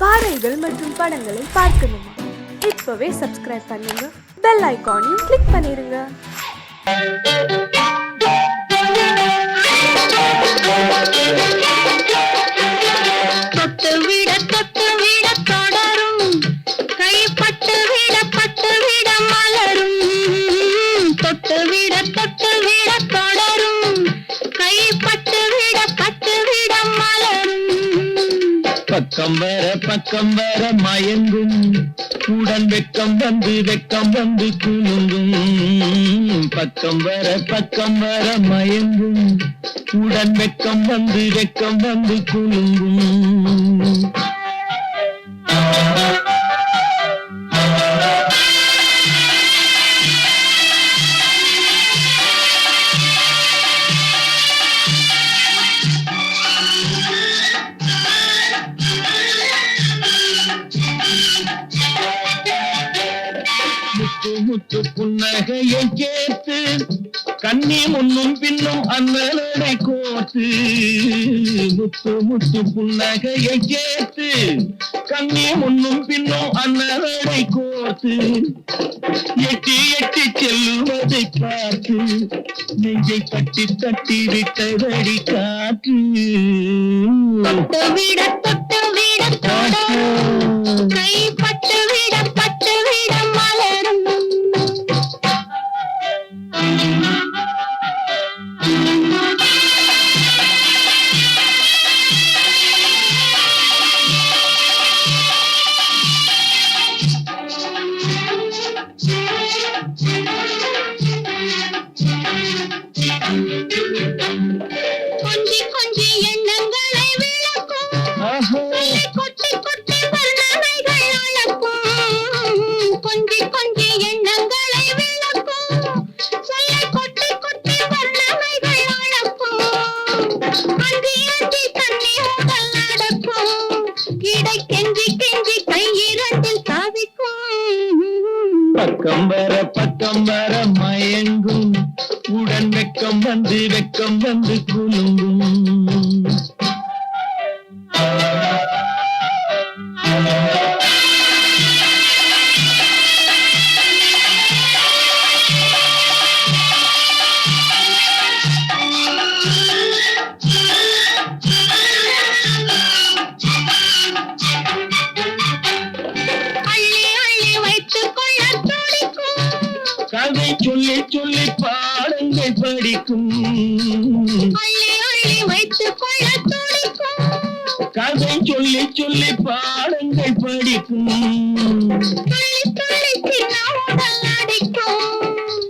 பாடல்கள் மற்றும் படங்களை பார்க்கணுமா? இப்பவே சப்ஸ்கிரைப் பண்ணுங்க, பெல் ஐகானையும் கிளிக் பண்ணிருங்க. பக்கம் வர மயங்கும் உடன் வெக்கம் வந்து குலுங்கும். பக்கம் வர மயங்கும் உடன் வெக்கம் வந்து குலுங்கும். முத்து புன்னகையை கேட்டு கண்ணி முன்னும் பின்னும் அண்ணனை கோத்து. முத்து புன்னகையை கேட்டு கண்ணி முன்னும் பின்னும் அண்ணனை கோத்து. எட்டி செல்லுவதை பார்த்து நெஞ்சை தட்டி விட்டதடி காற்று. தொட்டு விட கை பட்டு விட மலரும். கொஞ்சி எண்ணங்களை விளக்கும், கொட்டி வர்ணனைகள் அளக்கும். கொஞ்சி எண்ணங்களை விளக்கும், சொல்லை கொட்டி வர்ணனைகள் அளக்கும். அந்தி தண்ணி உடல் நடக்கும், இடை கெஞ்சி கையிரண்டில் சாதிக்கும். பக்கம் வர மயங்கும் உடன் வெக்கம் வந்து குலுங்கும். கதை சொல்லி பாடங்கள் படிக்கும். வைத்துக் கொள்ள துடிக்கும். கதை சொல்லி பாடங்கள் படிக்கும்.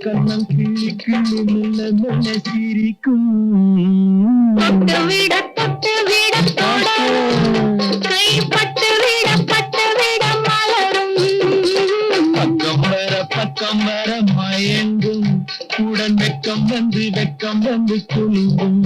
கண்ணம் கிள்ளி மெல்ல சிரிக்கும். தொட்டு விட கை பட்டு விட மலரும். பக்கம் வர மயங்கும் உடன் வெக்கம் வந்து குலுங்கும்.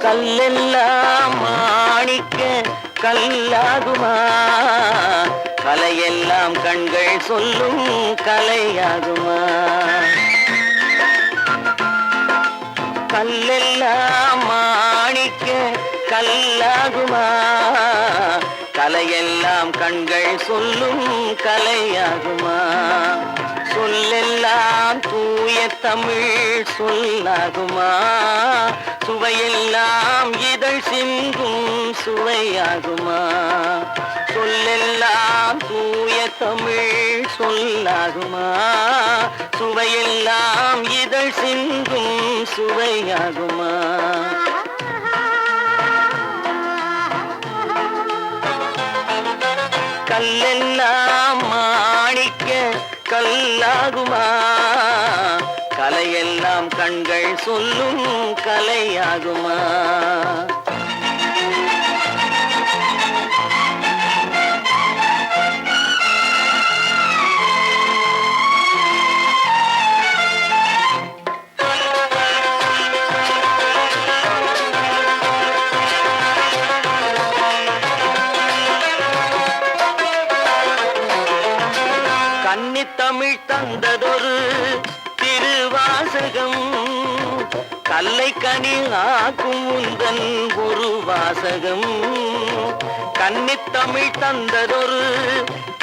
கல்லெல்லாம் மாணிக்க கல்லாகுமா, கலையெல்லாம் கண்கள் சொல்லும் கலையாகுமா. கல்லெல்லாம் மாணிக்க கல்லாகுமா, கலையெல்லாம் கண்கள் சொல்லும் கலையாகுமா. சொல்லெல்லாம் தூய தமிழ் சொல்லாகுமா, சுவையெல்லாம் இதழ் சிந்தும் சுவையாகுமா. சொல்லெல்லாம் தூய தமிழ் சொல்லாகுமா, சுவையெல்லாம் இதழ் சிந்தும் சுவையாகுமா. கல்லெல்லாம் மாணிக்க கல்லாகுமா? கலையெல்லாம் கண்கள் சொல்லும் கலையாகுமா? கன்னித்தமிழ் தந்ததொரு திருவாசகம், கல்லை கனி ஆக்கும் உந்தன் ஒரு வாசகம். கன்னித்தமிழ் தந்ததொரு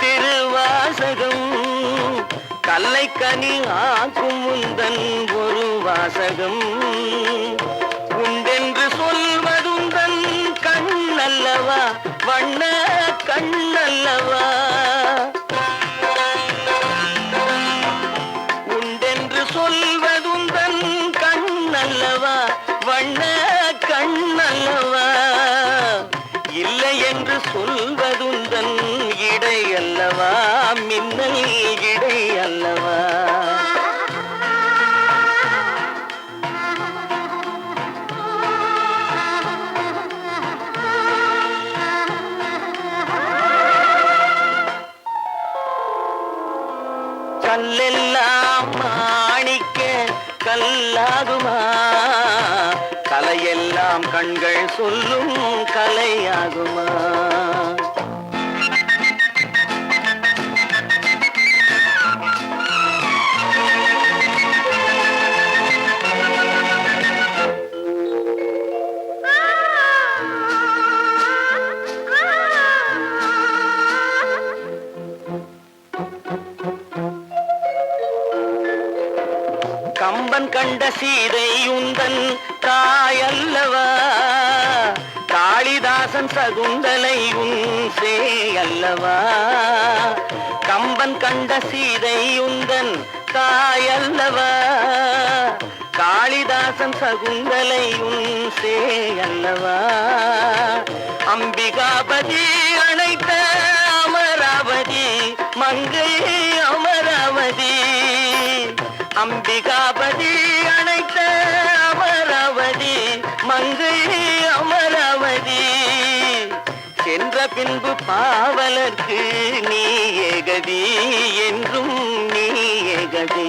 திருவாசகம், கல்லை கனி ஆக்கும் உந்தன் ஒரு வாசகம். உண்டென்று சொல்வதுந்தன் கண்ணல்லவா, வண்ண கண்ணல்லவா. சொல்வதுந்தன் கண்ணல்லவா, வண்ண கண்ணல்லவா. இல்லை என்று சொல்வதுந்தன் இடை அல்லவா, மின்னல் இடை அல்லவா. கல்லெல்லாம் மாணிக்க கல்லாகுமா? கலையெல்லாம் கண்கள் சொல்லும் கலையாகுமா? கம்பன் கண்ட சீதை உந்தன் தாயல்லவா, காளிதாசன் சகுந்தலை உன் சேயல்லவா. கம்பன் கண்ட சீதை உந்தன் தாயல்லவா, காளிதாசன் சகுந்தலை உன் சேயல்லவா. அம்பிகாபதி அணைத்த அமராவதி மங்கை அமராவதி. அம்பிகாபதி அணைத்த அமராவதி மங்கை அமராவதி. சென்ற பின்பு பாவலர்க்கு நீ ஏகதி, என்றும் நீ ஏகதி.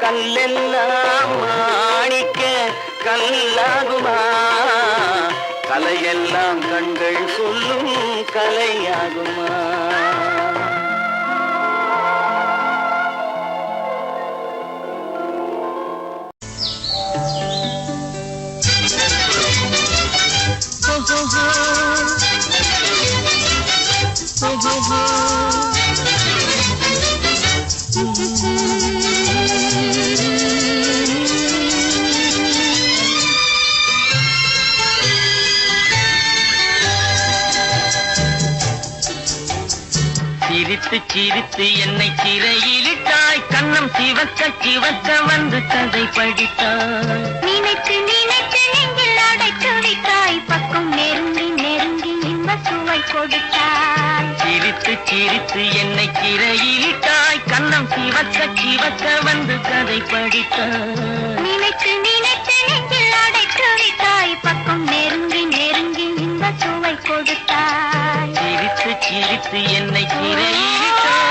கல்லெல்லாம் மாணிக்க கல்லாகுமா? கலையெல்லாம் கண்கள் சொல்லும் கலையாகுமா? சிரித்து சிரித்து என்னை சிறையிலிட்டாய், கண்ணம் சிவக்க சிவக்க வந்து கதை படித்தாய். நினைத்து நினைத்து நெஞ்சில் அடைத்து விட்டாய், பக்கம் நெருங்கி நெருங்கி இன்ப சுவை கொடுத்தாய். சிரித்து சிரித்து என்னை சிறையிலிட்டாய், கண்ணம் சிவக்க சிவக்க வந்து கதை படித்தாய். நினைத்து நினைத்து நெஞ்சில் அடைத்து விட்டாய், பக்கம் நெருங்கி நெருங்கி இன்ப சுவை கொடுத்தாய். சிரித்து சிரித்து என்னை சிறையிலிட்டாய்.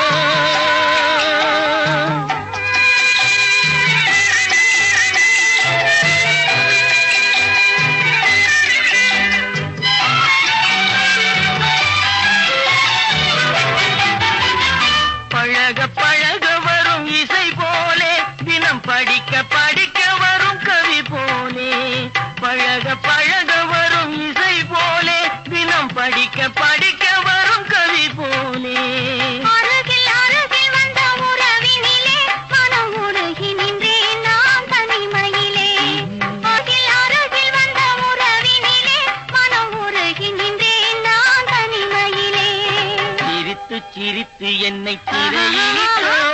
பழக பழக வரும் இசை போலே, தினம் படிக்க படிக்க வரும் கவி போலே. பழக பழக வரும் இசை போலே, தினம் படிக்க படிக்க வரும் கவி போலே. அருகில் அருகில் வந்த உறவினிலே மனம் உருகி நின்றேன் நான் தனிமையிலே. அருகில் அருகில் வந்த உறவினிலே மனம் உருகி நின்றேன் நான் தனிமையிலே. சிரித்து சிரித்து என்னை சிறையிலிட்டாய்.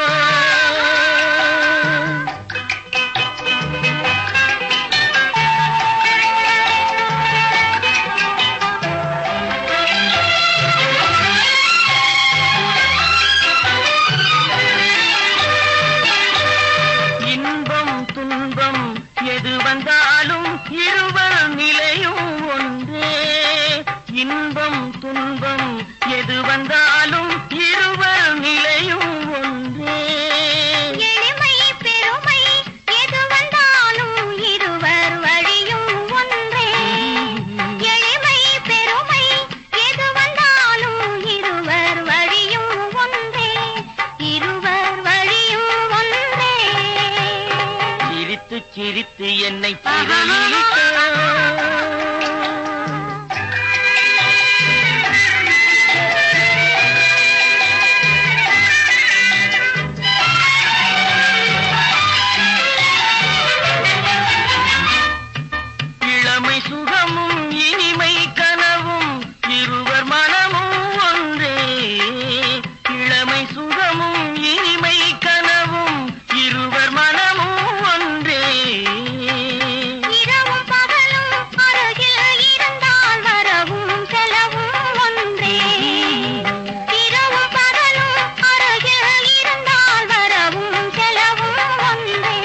எது வந்தாலும் இருவர் நிலையும் ஒன்றே. இன்பம் துன்பம் எது வந்தாலும் இருவர் நிலையும் ஒன்றே. எளிமை பெருமை எது வந்தாலும் இருவர் வழியும் ஒன்றே. எளிமை பெருமை எது வந்தாலும் இருவர் வழியும் ஒன்றே. இருவர் வழியும் ஒன்றே. சிரித்து சிரித்து என்னை சிறையிலிட்டாய். இளமை சுகமும் இனிமை கனவும் இருவர் மனமும் ஒன்றே. இளமை சுகமும் இனிமை கனவும் இருவர் மனமும் ஒன்றே. இரவும் பகலும் அருகில் இருந்தால் வரவும் செலவும் ஒன்றே. இரவும் பகலும் அருகில் இருந்தால் வரவும் செலவும் ஒன்றே.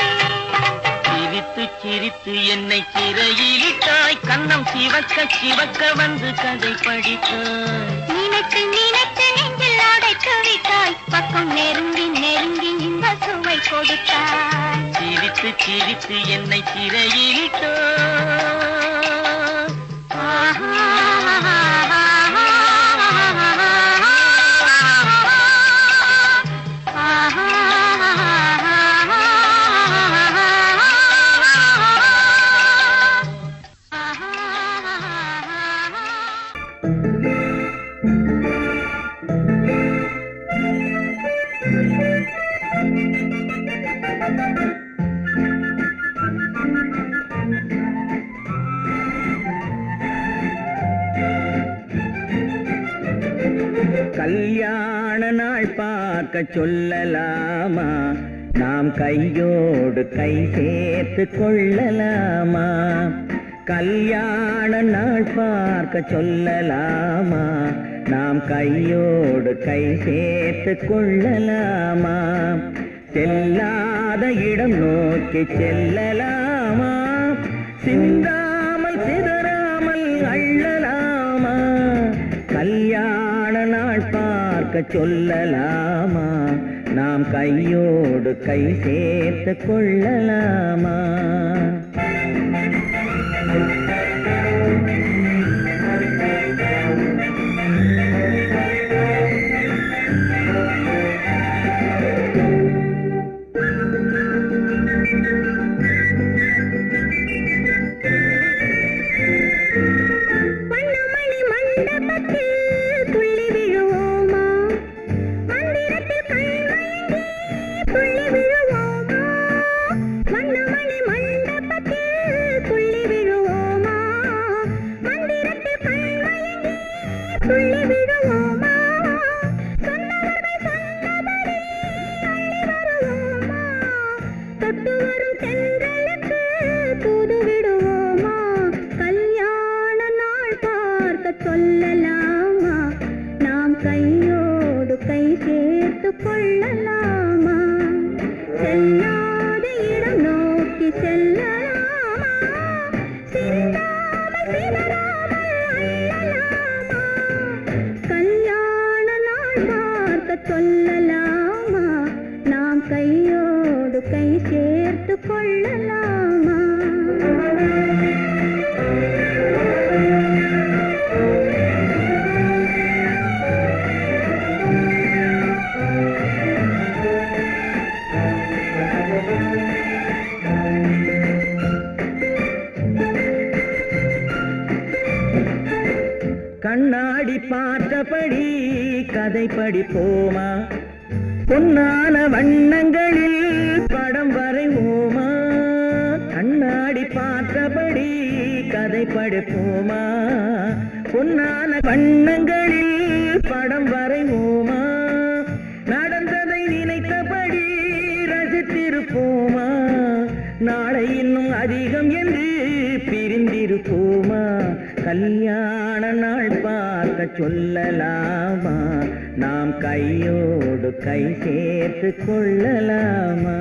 சிரித்து சிரித்து என்னை சிறையிலிட்டாய். கண்ணம் சிவக்க சிவக்க வந்து கதை படித்தாய். நினைத்து நினைத்து நெஞ்சில் அடைத்து விட்டாய். பக்கம் நெருங்கி நெருங்கி இந்த சுவை கொடுத்தாய். சிரித்து சிரித்து என்னை சிறையிலிட்டாய். கல்யாண நாள் பார்க்க சொல்லலாமா? நாம் கையோடு கை சேர்த்து கொள்ளலாமா? கல்யாண நாள் பார்க்க சொல்லலாமா? நாம் கையோடு கை சேர்த்து கொள்ளலாமா? செல்லாத இடம் நோக்கி செல்லலாமா? சிந்தாமல் சிதறாமல் அள்ளலாமா? கல்யாண நாள் பார்க்க சொல்லலாமா? நாம் கையோடு கை சேர்த்து கொள்ளலாமா? சொல்லலாமா? நாம் கையோடு கை சேர்த்து கொள்ளலாமா? செல்லாத இடம் நோக்கி செல்லலாமா? சிந்தாமல் சிதறாமல் அள்ளலாமா? கல்யாண நாள் பார்க்க சொல்லலாமா? நாம் கையோடு கை சேர்த்து கொள்ளலாமா? கண்ணாடி பார்த்தபடி கதை படிப்போமா? பொன்னான வண்ணங்களில் படம் வரைவோமா? கண்ணாடி பார்த்தபடி கதை படிப்போமா? பொன்னான வண்ணங்களில் படம் வரைவோமா? நடந்ததை நினைத்தபடி ரசித்திருப்போமா? நாளை இன்னும் அதிகம் என்று பிரிந்திருப்போமா? கல்யாண நாள் பார்க்க சொல்லலாமா? நாம் கையோடு கை சேர்த்து கொள்ளலாமா?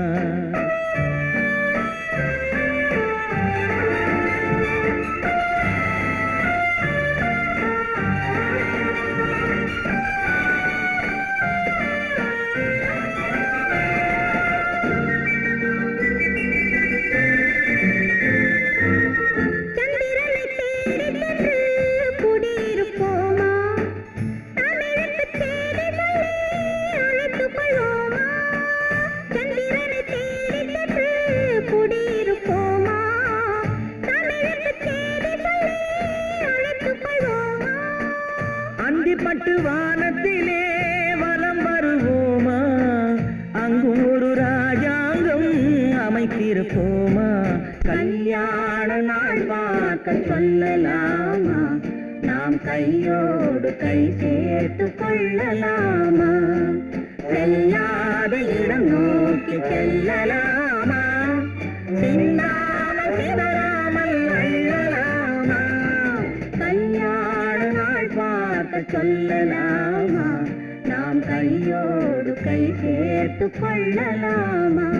அமைத்திருப்போமா கல்யாண நாள் பார்க்க சொல்லலாமா நாம் கையோடு கை சேர்த்து கொள்ளலாமா செல்லாத இடம் நோக்கி செல்லலாமா சின்னாமல் சிதறாமல் அள்ளலாமா கல்யாண நாள் பார்க்க சொல்லலாமா நாம் கையோடு கை சேர்த்து கொள்ளலாமா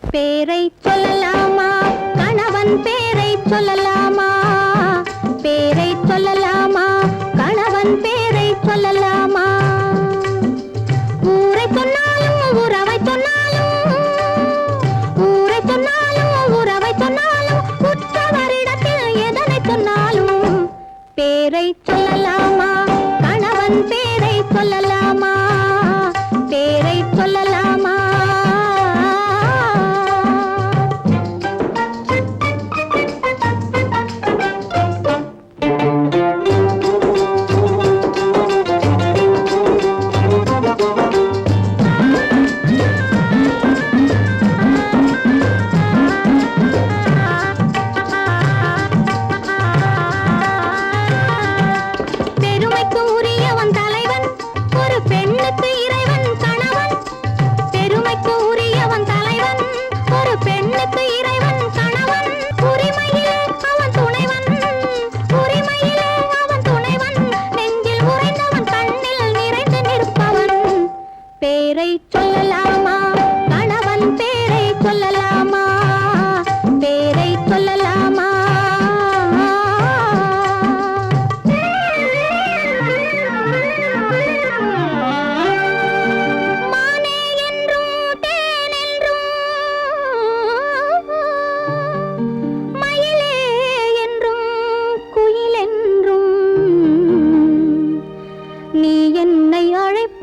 பேரை சொல்லலாமா கணவன் பேரை சொல்லலாமா பேரை சொல்லலாமா கணவன் பேரை சொல்லலாமா ஊரை சொன்னாலும் உறவை சொன்னாலும் ஊரை சொன்னாலும் உறவை சொன்னாலும் உற்றவரிடத்தில் எதனை சொன்னாலும் பேரை சொல்லலாமா கணவன் பேரை சொல்லலாமா பேரை சொல்லலாமா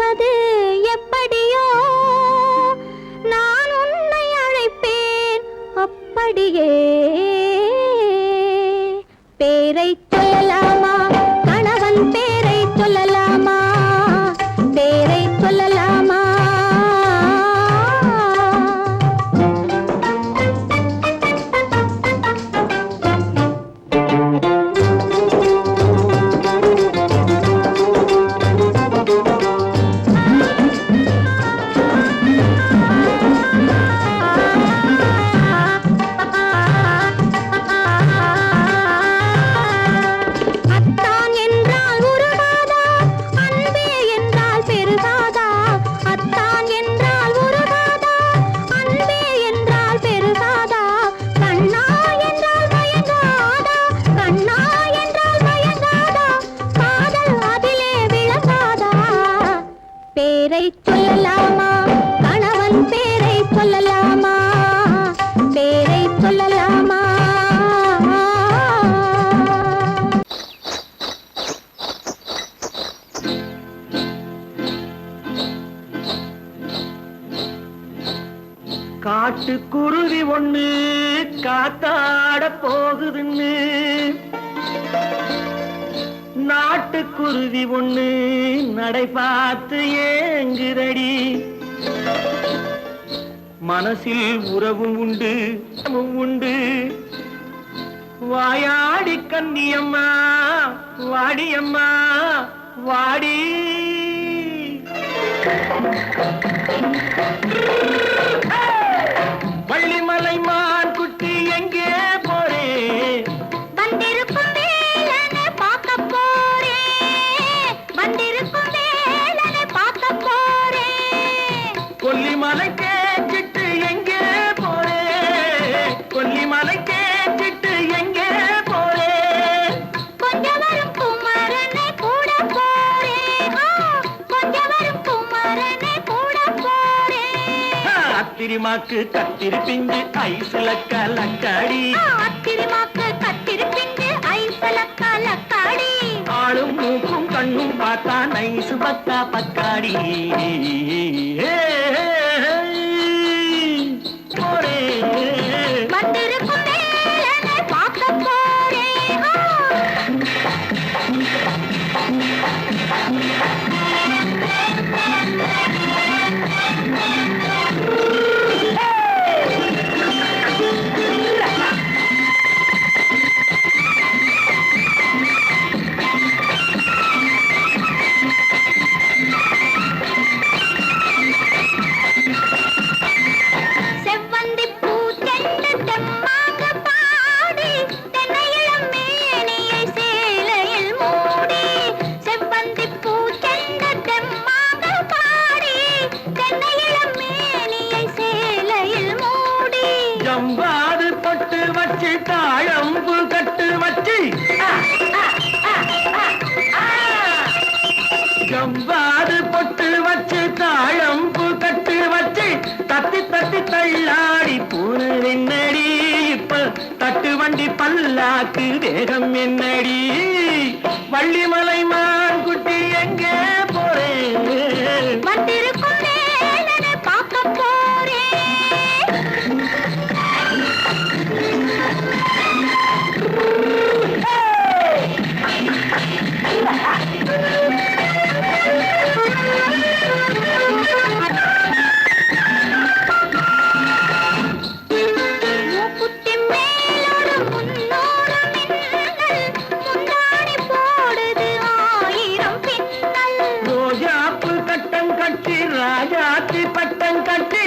அழைப்பது எப்படியோ நான் உன்னை அழைப்பேன் அப்படியே. பேரை சொல்லலாமா கணவன் பேரை சொல்லலாமா பேரை சொல்லலாமா? பேரை சொல்லலாமா கணவன் பேரை சொல்லலாமா பேரை சொல்லலாமா? காட்டுக்குருவி ஒண்ணு காத்தாட போகுதுன்னு நாட்டுக்குருவி ஒண்ணு நடை பார்த்து ஏங்குதடி. மனசில் உறவும் உண்டு உண்டு. வாயாடி கன்னியம்மா வாடியம்மா வாடி. வள்ளிமலை மான் குட்டி எங்கே போறே? வந்திருக்கும் வேலனை பார்க்க போறேன் வந்திருக்கும் வேலனை பார்க்க போறேன். கொல்லிமலை கேட்டுட்டு எங்கே போறே? கொல்லிமலை கேட்டுட்டு எங்கே போறே? கொஞ்சம் வரும் குமரனை கூட போறேன் கொஞ்சம் வரும் குமரனை கூட போறேன். அத்திரிமாக்கு கத்திரி பிஞ்சு ஐசுல கலக்காடி. அத்திரிமாக்கு கத்திரி பிஞ்சு ஐசுல கலக்காடி. ஆளும் மூக்கும் கண்ணும் பார்த்தா நைசு பக்கா பக்காடி. போரே வந்திருக்கும் வேலனை பார்க்க போறேன். செவ்வந்தி பூ செண்டு தெம்மாக பாடி தென்னையிளம் மேனியை சேலையில் மூடி. செவ்வந்தி பூ செண்டு தெம்மாக பாடி தென்னையிளம் மேனியை சேலையில் மூடி. ஜம்பாது பொட்டு வச்சு தாழம்பு கட்டு வச்சு. ஜம்பாது பொட்டு வச்சு தாழம்பு கட்டு வச்சு தத்தி தத்தி தள்ளாடி பூனு என்னடி. இப்ப தட்டு வண்டி பல்லாக்கு வேகம் என்னடி. வள்ளிமலை மான் குட்டி எங்கே போறேன்? வந்திருக்கும் வேலனை பார்க்க போறேன். மூக்குத்தி மேலோடு முன்னோடு மின்னல் முந்தாடி போடுது ஆயிரம் பின்னல். ரோஜாப்பு கட்டம் கட்டி ராஜாத்தி பட்டம் கட்டி.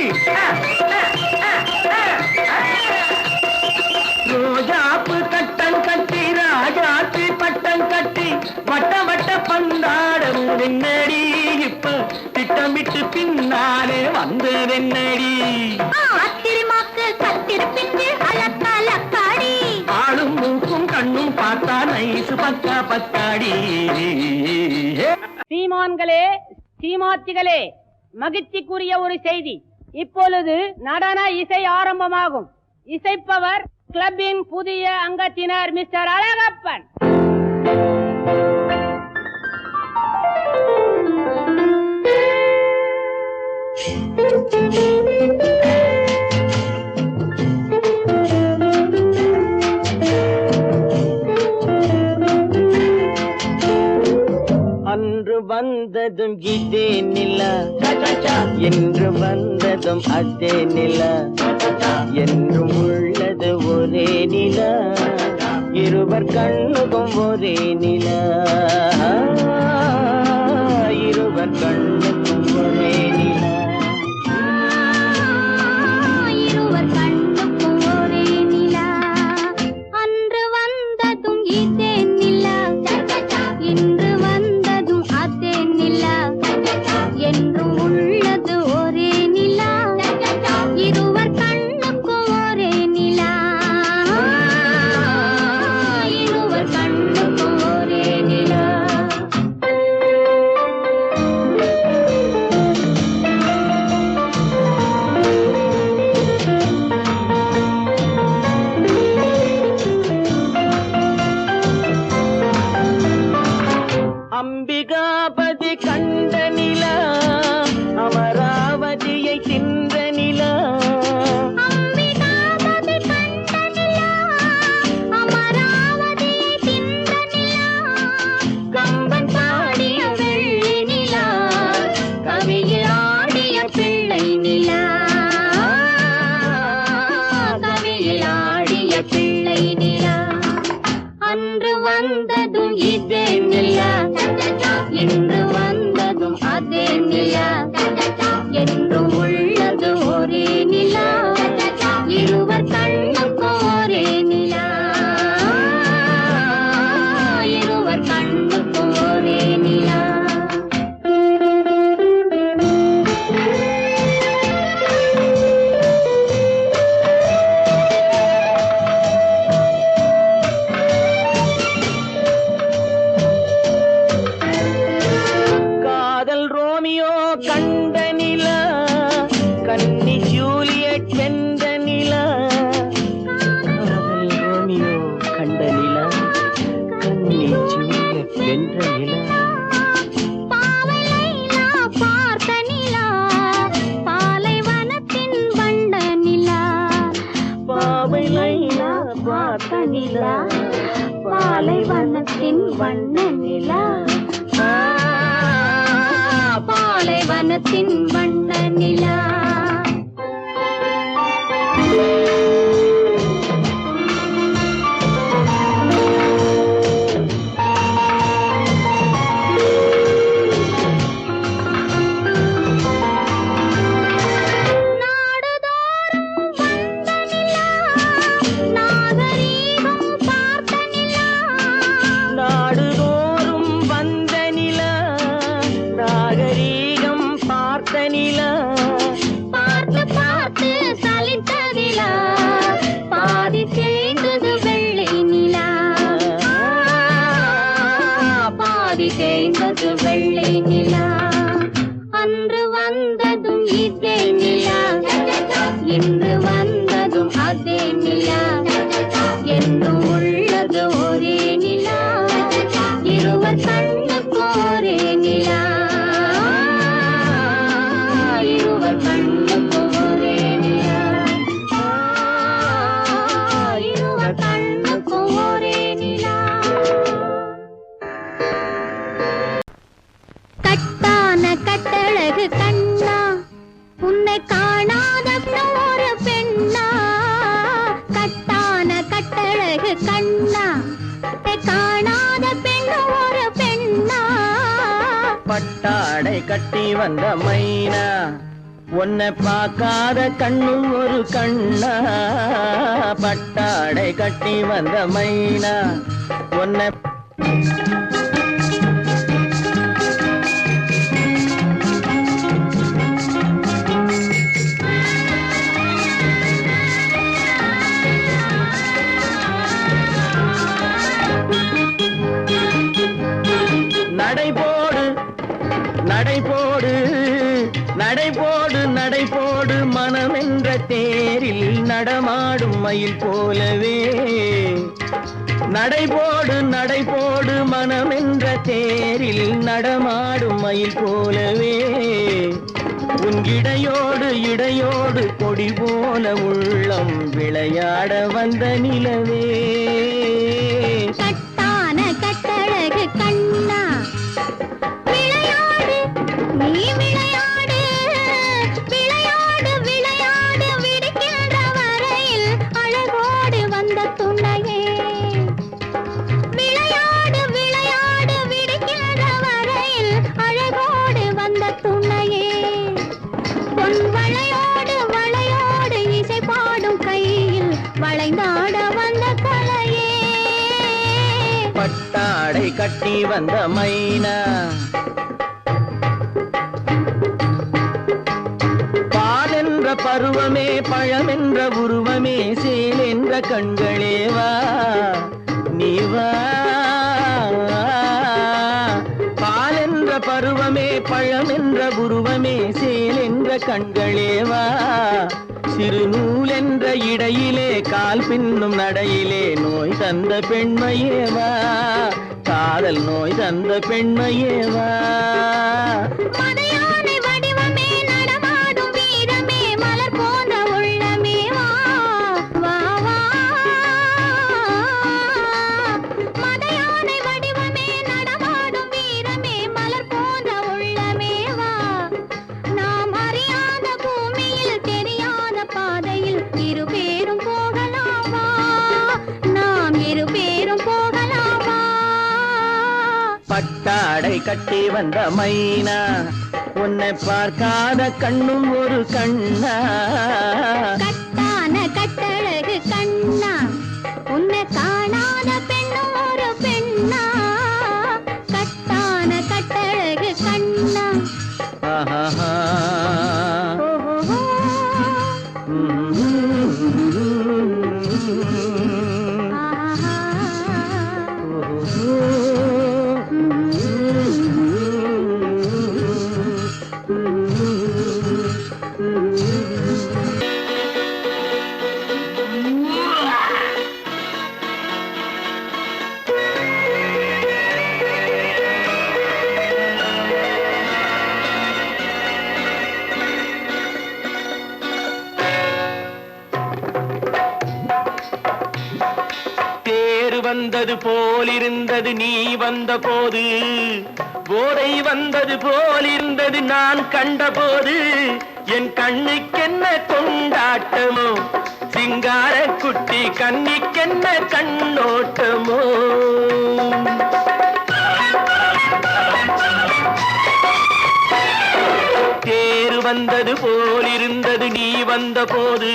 ரோஜாப்பு கட்டம் கட்டி ராஜாத்தி பட்டம் கட்டி வட்ட வட்ட பந்தாடம் வெண்ணடி. இப்ப திட்டமிட்டு பின்னாலே வந்ததென்னடி. அத்திரிமாக்கு கத்திரி பிஞ்சு அலக்காடி. ஆளும் மூக்கும் கண்ணும் பார்த்தா நைசு பக்கா பக்காடி. சீமான்களே சீமாத்திகளே, மகிழ்ச்சிக்குரிய ஒரு செய்தி. இப்பொழுது நடன இசை ஆரம்பமாகும். இசைப்பவர் கிளப்பின் புதிய அங்கத்தினர் மிஸ்டர் அழகப்பன். நிலா என்று வந்ததும் அதே நிலா என்றும் உள்ளது ஒரே நிலா இருவர் கண்ணுக்கும் ஒரே நிலா இருவர் கண்ணுக்கும் ஒரே நிலா இருவர் கண்ணுக்கும் ஒரே நிலா அன்று வந்ததும் இதே நிலா இன்று வந்ததும் அதே நிலா என்றும் உள்ளது ஒரே நிலா இருவர் கண்ணுக்கும் ஒரே நிலா இருவர் கண்ணுக்கும் ஒரே நிலா அம்பிகாபதி கண்ட நிலா அமராவதியை தின்ற நிலா அம்பிகாபதி கண்ட நிலா அமராவதியை தின்ற நிலா கம்பன் பாடிய வெள்ளி நிலா கவியில் ஆடிய பிள்ளை நிலா கவியில் ஆடிய பிள்ளை நிலா அன்று வந்ததும் இதே நிலா இன்று வந்ததும் அதே நிலா என்றும் உள்ளது ஒரே நிலா இருவர் கண்ணுக்கும் ஒரே நிலா இருவர் கண்ணுக்கும் ஒரே நிலா காதல் ரோமியோ கண்ட நிலா கன்னி ஜூலியட் வென்ற நிலா காதல் ரோமியோ கண்ட நிலா கன்னி ஜூலியட் வென்ற நிலா பாவை லைலா பார்த்த நிலா பாலைவனத்தின் வண்ண நிலா பாவை லைலா பார்த்த நிலா பாலைவனத்தின் வண்ண நிலா பாலைவனத்தின் வண்ண நிலா நாடுதோறும் வந்த நிலா நாகரீகம் பார்த்த நிலா நாடுதோறும் வந்த நிலா நாகரீகம் பார்த்த நிலா பார்த்து பார்த்து சலித்த நிலா பாதி தேய்ந்தது வெள்ளை நிலா பாதி தேய்ந்தது வெள்ளை நிலா அன்று வந்ததும் இதே நிலா இன்று வந்ததும் அதே நிலா என்றும் உள்ளது ஒரே நிலா இருவர் கண்ணுக்கும் ஒரே நிலா இருவர் கண்ணுக்கும் ஒரே நிலா இருவர் கண்ணுக்கும் ஒரே நிலா கட்டான கட்டழகு கண்ணா உன்னை காணாத ஒரு பெண்ணா கட்டான கட்டழகு கண்ணா உன்னை காணாத பெண் ஒரு பெண்ணா பட்டாடை கட்டி வந்த மைனா உன்னை பார்க்காத கண்ணும் ஒரு கண்ணா பட்டாடை கட்டி வந்த மைனா உன்னை நடைபோடு நடைபோடு நடைபோடு நடைபோடு மனமென்ற தேரில் நடமாடும் மயில் போலவே நடைபோடு நடைபோடு மனமென்ற தேரில் நடமாடும் மயில் போலவே உன் இடையோடு இடையோடு கொடி போல உள்ளம் விளையாட வந்த நிலவே கட்டான கட்டழகு கண்ணா விளையாடு நீ பொன் வளையோடு வளையோடு இசை பாடும் கையில் வளைந்தாட வந்த கலையே பட்டாடை கட்டி வந்த மைனா பால் என்ற பருவமே பழமென்ற உருவமே சேல் என்ற கண்களே வா நீ வா பால் என்ற பருவமே பழமென்ற உருவமே சேல் என்ற கண்களே வா சிறு நூல் என்ற இடையிலே கால் பின்னும் நடையிலே நோய் தந்த பெண்மையேவா காதல் நோய் தந்த பெண்மையேவா மதையானை வடிவமே நடமாடும் வீரமே மலர் போன்ற உள்ளமே வா வா வா மதையானை வடிவமே நடமாடும் வீரமே மலர் போன்ற உள்ளமே வா நாம் அறியாத பூமியில் தெரியாத பாதையில் இரு பேரும் போகலாமா நாம் இரு பேரும் போகலாமா பட்டாடை கட்டி வந்த மைனா உன்னை பார்க்காத கண்ணும் ஒரு கண்ணா கட்டான கட்டழகு கண்ணா உன்னை காணாத பெண்ணும் ஒரு பெண்ணா கட்டான கட்டழகு கண்ணா ஆஹா ஓஹோ தேர் வந்தது போலிருந்தது நீ வந்த போது போதை வந்தது போலிருந்தது நான் கண்டபோது என் கண்ணுக்கென்ன கொண்டாட்டமோ சிங்கார குட்டி கண்ணிக்கென்ன கண்ணோட்டமோ தேர் வந்தது போலிருந்தது நீ வந்த போது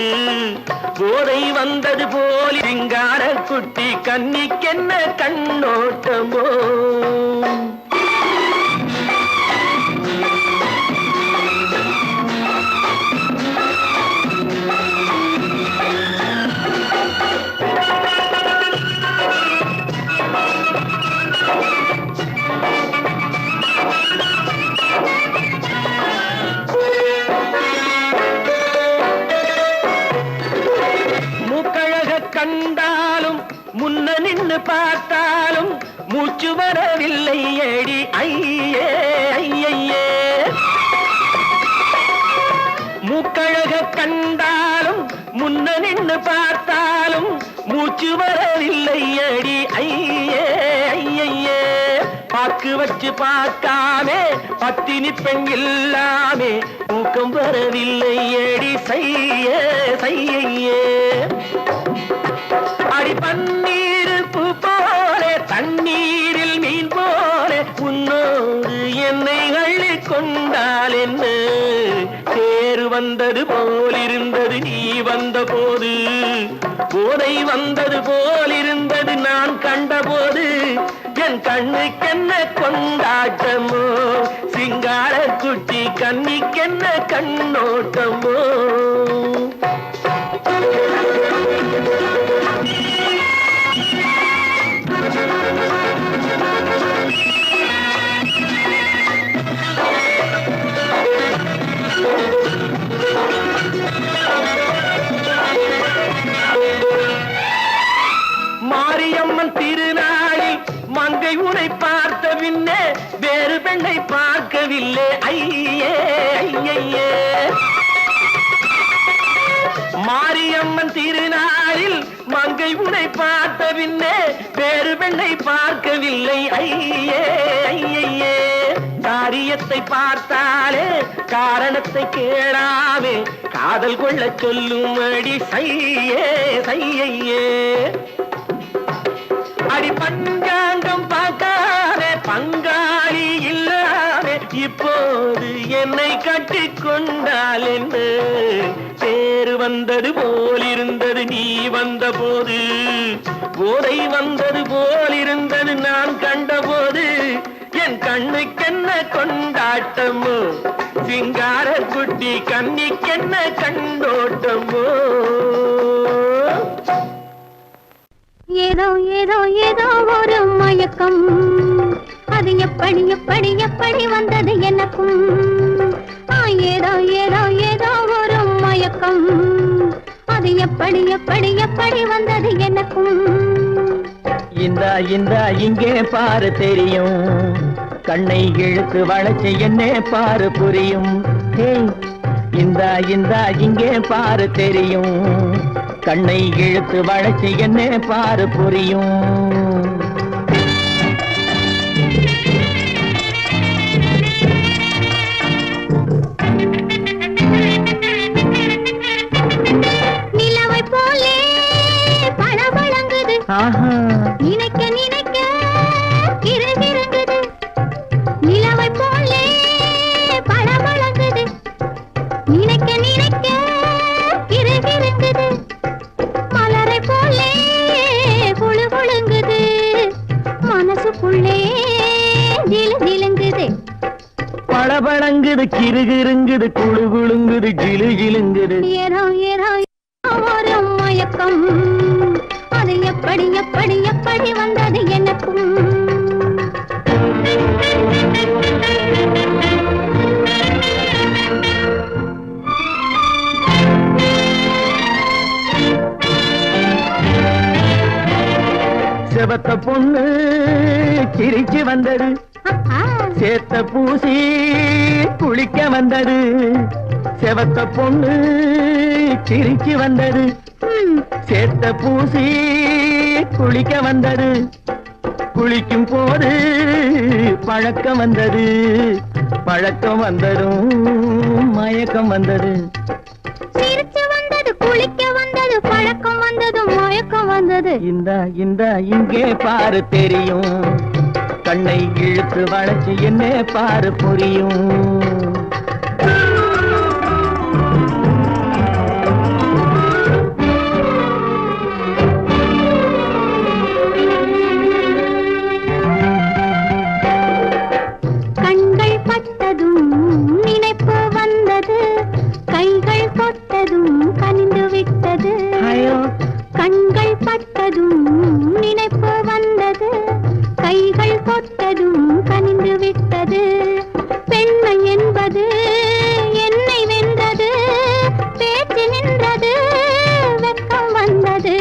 போதை வந்தது போல் சிங்கார குட்டி கண்ணிக்கென்ன கண்ணோட்டமோ கண்டாலும் முன்ன நின்னு பார்த்தாலும் மூச்சு வரவில்லை ஏடி ஐயே ஐயே மூக்கழக கண்டாலும் முன்ன நின்னு பார்த்தாலும் மூச்சு வரவில்லை ஏடி ஐயே ஐயே பாக்கு வச்சு பார்க்காமே பத்தினி பெண் இல்லாமே தூக்கம் வரவில்லை ஏடி செய்யே செய்யே அடி பன்னீர் பூ போலே தண்ணீரில் மீன் போலே உன்னோடு என்னை அள்ளி கொண்டால் என்ன தேர் வந்தது போலிருந்தது நீ வந்த போது போதை வந்தது போலிருந்தது நான் கண்டபோது என் கண்ணுக்கென்ன கொண்டாட்டமோ சிங்கார குட்டி கண்ணிக்கென்ன கண்ணோட்டமோ மாரியம்மன் திருநாளில் மங்கை உனை பார்த்த பின்னே வேறு பெண்ணை பார்க்கவில்லை ஐயே ஐயே மாரியம்மன் திருநாளில் மங்கை உனை பார்த்த பின்னே வேறு பெண்ணை பார்க்கவில்லை ஐயே ஐயே காரியத்தை பார்த்தாலே காரணத்தை கேளாமே காதல் கொள்ள சொல்லும்படி செய்யே செய்யே அடி பஞ்சாங்கம் பார்க்காதே பங்காளி இல்லாமே இப்போது என்னை கட்டிக்கொண்டால் என்று பேரு வந்தது போலிருந்தது நீ வந்த போது, போதை வந்தது போலிருந்தது நான் கண்டபோது, என் கண்ணுக்கென்ன கொண்டாட்டமோ, சிங்கார குட்டி கண்ணிக்கென்ன கண்டோட்டமோ. ஏதோ ஏதோ ஏதோ ஒரு மயக்கம், அது எப்படி எப்படி எப்படி வந்தது எனக்கும். ஏதோ ஏதோ ஏதோ ஒரு மயக்கம், அது எப்படி எப்படி எப்படி வந்தது எனக்கும். இந்தா இந்தா இங்கே பாரு தெரியும், கண்ணை இழுத்து வளைச்சு என்னே பாரு புரியும். இந்தா இந்தா இங்கே பாரு தெரியும், கண்ணை இழுத்து வளைச்சு என்னே பாரு புரியும். நிலவை போலே பளபளங்குது, நினைக்க நினைக்க கிறுகிறுங்குது. நிலவை போலே பளபளங்குது, நினைக்க நினைக்க கிறுகிறுங்குது. மலரை போலே குழு குழுங்குது, மனசுக்குள்ளே ஜிலு ஜிலுங்குது. பளபளங்குது கிறுகிறுங்குது குழு குழுங்குது ஜிலு ஜிலுங்குது. ஏதோ ஏதோ ஒரு மயக்கம், அது எப்படி எப்படி எப்படி வந்தது எனக்கும். செவத்த பொண்ணு சிரிச்சு வந்தது, சேத்த பூசி குளிக்க வந்தது. செவத்த பொண்ணு சிரிச்சு வந்தது, சேத்த பூசி குளிக்க வந்தது. குளிக்கும் போது பழக்கம் வந்தது, பழக்கம் வந்ததும் மயக்கம் வந்தது. சிரிச்சு வந்தது, குளிக்க வந்தது, பழக்கம் வந்தது, மயக்கம் வந்தது. இந்தா இந்தா இங்கே பாரு தெரியும், கண்ணை இழுத்து வளைச்சு என்னே பாரு புரியும். கண்கள் பட்டதும் நினைப்பு வந்தது, கைகள் தொட்டதும் கனிந்து விட்டது. கண்கள் பட்டதும் நினைப்பு வந்தது, கைகள் தொட்டதும் கனிந்து விட்டது. பெண்மை என்பது என்னை வென்றது, பேச்சு நின்றது, வெட்கம் வந்தது.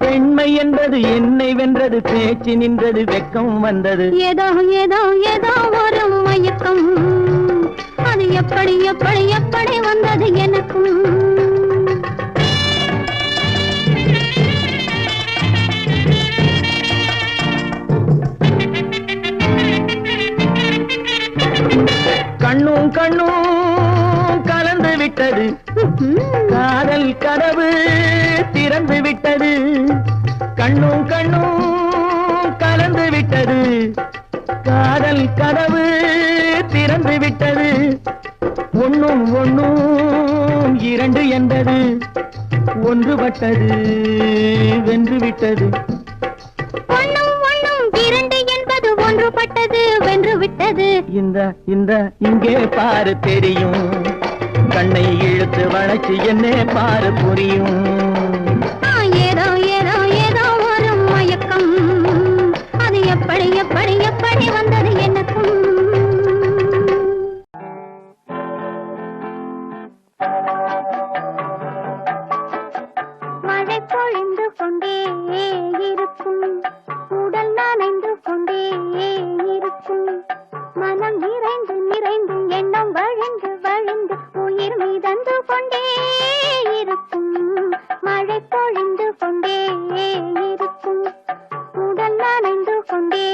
பெண்மை என்பது என்னை வென்றது, பேச்சு நின்றது, வெட்கம் வந்தது. ஏதோ ஏதோ ஏதோ ஒரு மயக்கம், அது எப்படி எப்படி எப்படி வந்தது எனக்கும். கண்ணும் கண்ணும் கலந்து விட்டது, காதல் கதவு திறந்து விட்டது. கண்ணும் கண்ணும் கலந்து விட்டது, காதல் கதவு திறந்து விட்டது. ஒண்ணும் ஒண்ணும் இரண்டு என்பது, ஒன்றுபட்டது வென்று விட்டது. ஒண்ணும் ஒண்ணும் இரண்டு என்பது ஒன்றுபட்டது வென்று விட்டது. இந்த இந்த இங்கே பாரு தெரியும், கண்ணை இழுத்து வளைச்சு என்னே பாரு புரியும். ஏதோ ஏதோ ஏதோ ஒரு மயக்கம், அது எப்படி எப்படி எப்படி வந்தது எனக்கும். மழை பொழிந்து கொண்டே இருக்கும், உடல் நனைந்து கொண்டே இருக்கும், மனம் நிறைந்து நிறைந்து எண்ணம் வழிந்து வழிந்து உயிர் மீதந்து கொண்டே இருக்கும். மழை பொழிந்து கொண்டே இருக்கும், உடல் நனைந்து கொண்டே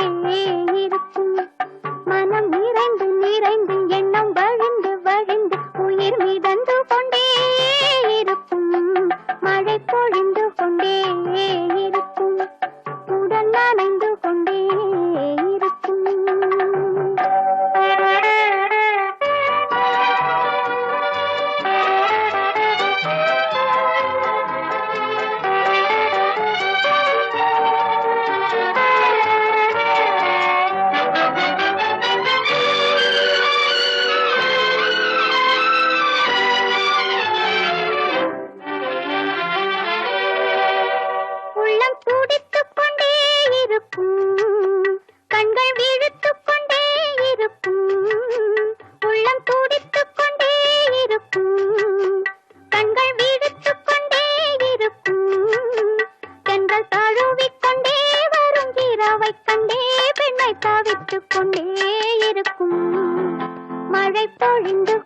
இருக்கும், மனம் நிறைந்து நிறைந்து எண்ணம் வழிந்து வழிந்து உயிர் மீதந்து கொண்டே இருக்கும். மழை பொழிந்து கொண்டே இருக்கும், உடல் நனைந்து கொண்டே இருக்கும்.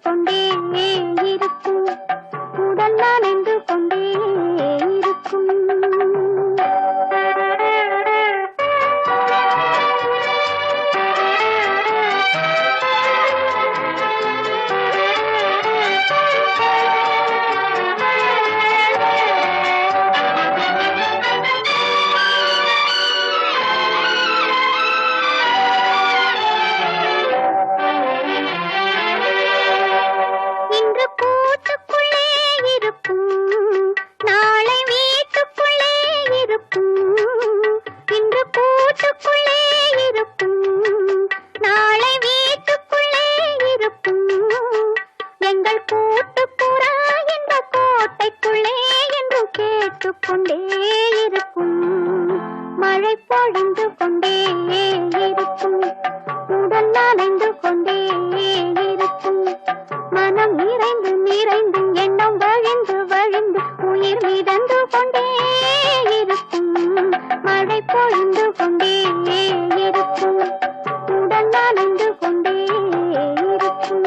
கொண்டே இருக்கும், உடல் நனைந்து கொண்டே இருக்கும். இன்று கூட்டுக்குள்ளே இருக்கும், நாளை வீட்டுக்குள்ளே இருக்கும். இன்று கூட்டுக்குள்ளே இருக்கும், நாளை வீட்டுக்குள்ளே இருக்கும். எங்கள் கூட்டுப்புறா இந்த கோட்டைக்குள்ளே என்று கேட்டுக்கொண்டே இருக்கும். மழை பொழிந்து கொண்டே இருக்கும், உடல் நனைந்து கொண்டே இருக்கும். மனம் நிறைந்து நிறைந்து எண்ணம் வழிந்து வழிந்து உயிர் மிதந்து கொண்டே இருக்கும். மழை பொழிந்து கொண்டே இருக்கும், உடல் நனைந்து கொண்டே இருக்கும்.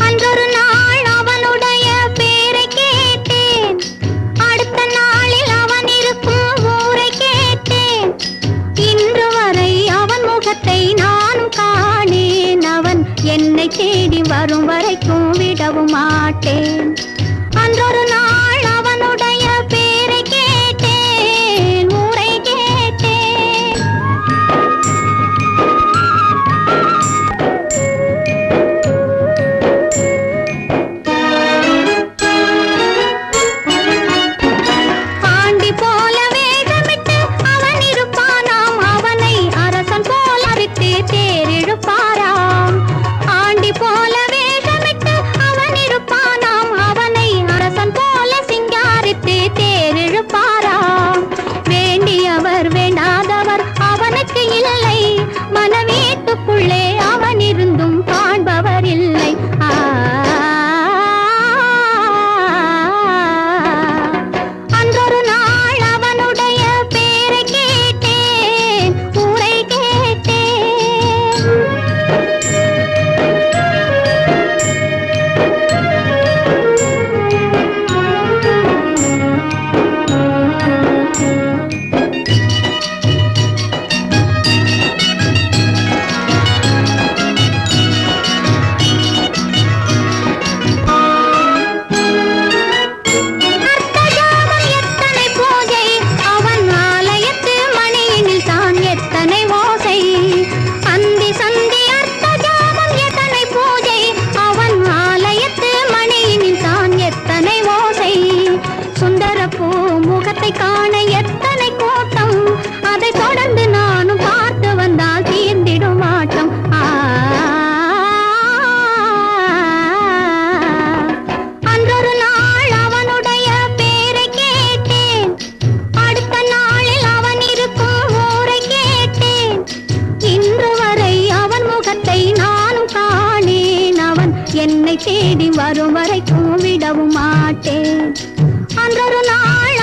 அன்றொரு நாள் அவனுடைய பேரை கேட்டேன், அடுத்த நாளில் அவன் இருக்கும் ஊரை கேட்டேன். இன்று வரை அவன் முகத்தை நானும் காணேன். அவன் என்னை தேடி வரும் வரைக்கும் விடவும் மாட்டேன். அன்றொரு நாள் அவனுடைய பேரை கேட்டேன், ஊரை கேட்டேன். பாண்டி போல வேகமிட்டு அவன் இருப்பானாம், அவனை அரசன் போல அரித்து தேரிழுப்பாராம். ஆண்டி போல வேகமிட்டு அவன் இருப்பானாம், அவனை அரசன் போல சிங்காரித்து தேரிழுப்பாராம். வேண்டியவர் வேண்டாதவர் அவனுக்கு இல்லை, மனவீட்டுக்குள்ளே அவன் இருந்தும் காண்பவர் இல்லை. அன்றொரு நாள் அவனுடைய பேரை கேட்டேன், ஊரை கேட்டேன். அர்த்தஜாமம் எத்தனை பூஜை, அவன் ஆலயத்து மணியினில் தான் எத்தனை ஓசை. அந்தி சந்தி அர்த்தஜாமம் எத்தனை பூஜை, அவன் ஆலயத்து மணியினில் தான் எத்தனை ஓசை. சுந்தரப்பூ முகத்தை காண எத்தனை கூட்டம், அதை தொடர்ந்து நானும் பார்த்து வந்தால் தீர்ந்திடும் ஆட்டம். அன்றொரு நாள் அவனுடைய பேரை கேட்டேன், அடுத்த நாளில் அவன் இருக்கும் ஊரை கேட்டேன். இன்று வரை அவன் முகத்தை நானும் காணேன். அவன் என்னை தேடி வரும் வரைக்கும் விடவும் மாட்டேன். அன்றொரு நாள்